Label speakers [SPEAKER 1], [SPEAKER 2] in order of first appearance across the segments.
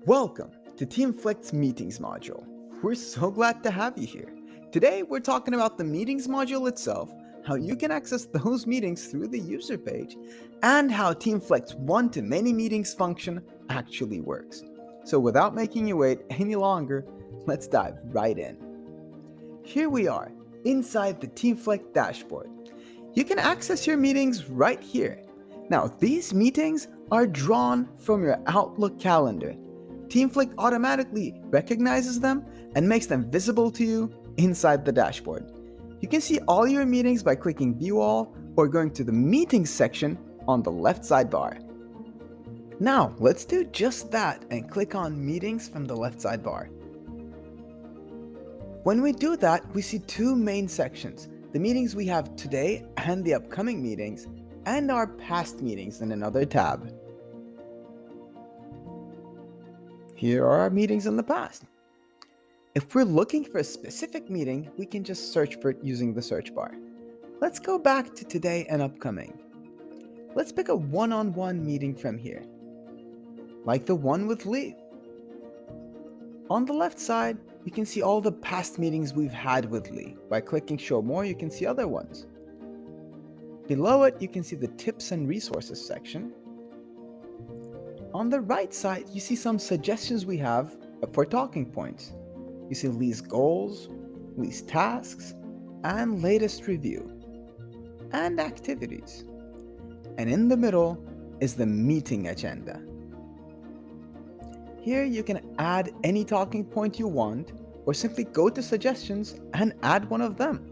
[SPEAKER 1] Welcome to Teamflect Meetings module. We're so glad to have you here. Today we're talking about the Meetings module itself, how you can access those meetings through the user page, and how Teamflect's one-to-many meetings function actually works. So without making you wait any longer, let's dive right in. Here we are, inside the Teamflect dashboard. You can access your meetings right here. Now, these meetings are drawn from your Outlook calendar. Teamflect automatically recognizes them and makes them visible to you inside the dashboard. You can see all your meetings by clicking View All or going to the Meetings section on the left sidebar. Now, let's do just that and click on Meetings from the left sidebar. When we do that, we see two main sections, the meetings we have today and the upcoming meetings, and our past meetings in another tab. Here are our meetings in the past. If we're looking for a specific meeting, we can just search for it using the search bar. Let's go back to today and upcoming. Let's pick a one-on-one meeting from here, like the one with Lee. On the left side, you can see all the past meetings we've had with Lee. By clicking Show More, you can see other ones. Below it, you can see the Tips and Resources section. On the right side, you see some suggestions we have for talking points. You see Lee's goals, Lee's tasks, and latest review, and activities. And in the middle is the meeting agenda. Here you can add any talking point you want, or simply go to suggestions and add one of them.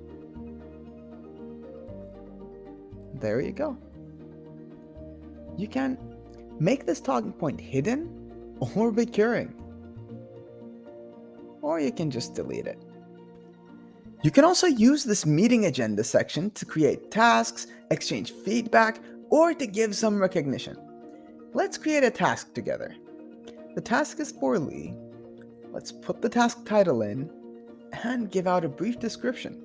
[SPEAKER 1] There you go. You can make this talking point hidden or recurring, or you can just delete it. You can also use this meeting agenda section to create tasks, exchange feedback, or to give some recognition. Let's create a task together. The task is for Lee. Let's put the task title in and give out a brief description.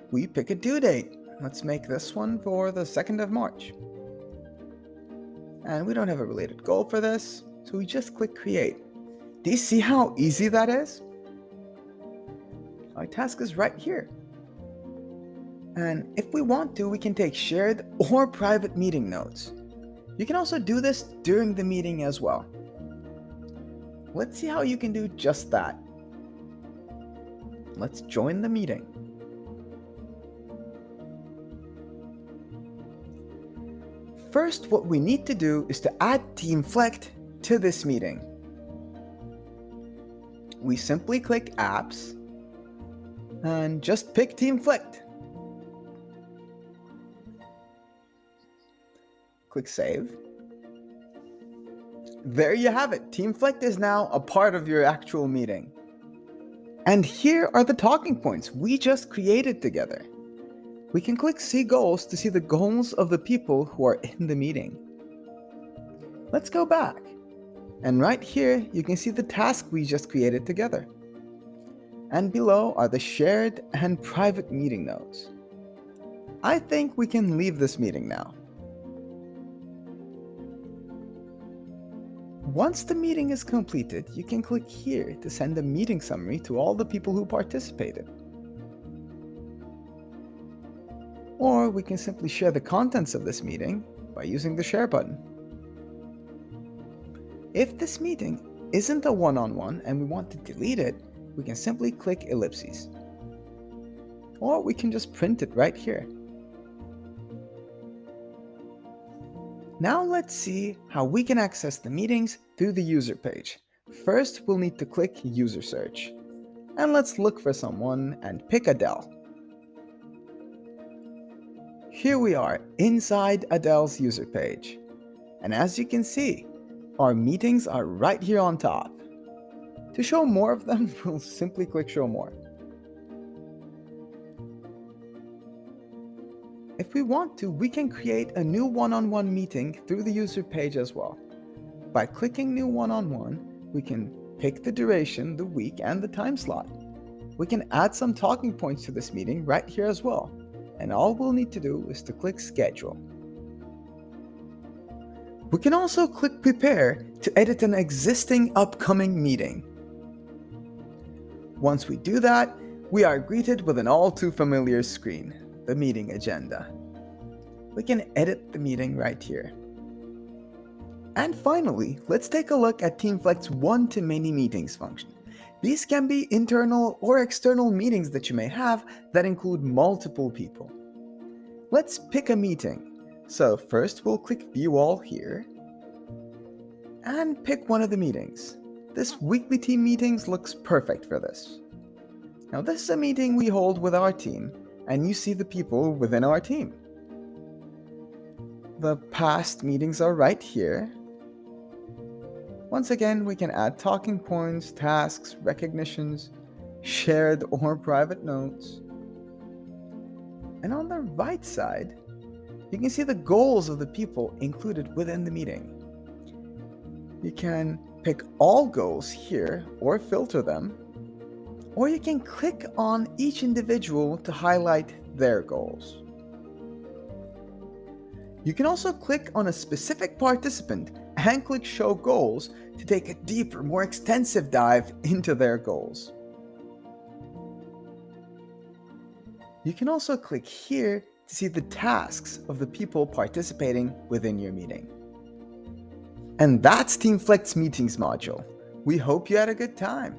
[SPEAKER 1] We pick a due date. Let's make this one for the 2nd of March. And we don't have a related goal for this, so we just click create. Do you see how easy that is? Our task is right here. And if we want to, we can take shared or private meeting notes. You can also do this during the meeting as well. Let's see how you can do just that. Let's join the meeting. First, what we need to do is to add Teamflect to this meeting. We simply click Apps and just pick Teamflect. Click Save. There you have it. Teamflect is now a part of your actual meeting. And here are the talking points we just created together. We can click See Goals to see the goals of the people who are in the meeting. Let's go back. And right here, you can see the task we just created together. And below are the shared and private meeting notes. I think we can leave this meeting now. Once the meeting is completed, you can click here to send a meeting summary to all the people who participated. Or we can simply share the contents of this meeting by using the share button. If this meeting isn't a one-on-one and we want to delete it, we can simply click ellipses. Or we can just print it right here. Now let's see how we can access the meetings through the user page. First, we'll need to click User Search. And let's look for someone and pick Adele. Here we are inside Adele's user page. And as you can see, our meetings are right here on top. To show more of them, we'll simply click Show More. If we want to, we can create a new one-on-one meeting through the user page as well. By clicking New One-on-One, we can pick the duration, the week, and the time slot. We can add some talking points to this meeting right here as well. And all we'll need to do is to click Schedule. We can also click Prepare to edit an existing upcoming meeting. Once we do that, we are greeted with an all too familiar screen, the meeting agenda. We can edit the meeting right here. And finally, let's take a look at Teamflect's one-to-many meetings function. These can be internal or external meetings that you may have that include multiple people. Let's pick a meeting. So first we'll click View All here and pick one of the meetings. This weekly team meetings looks perfect for this. Now this is a meeting we hold with our team, and you see the people within our team. The past meetings are right here. Once again, we can add talking points, tasks, recognitions, shared or private notes. And on the right side, you can see the goals of the people included within the meeting. You can pick all goals here or filter them, or you can click on each individual to highlight their goals. You can also click on a specific participant and click Show Goals to take a deeper, more extensive dive into their goals. You can also click here to see the tasks of the people participating within your meeting. And that's Teamflect's Meetings module. We hope you had a good time.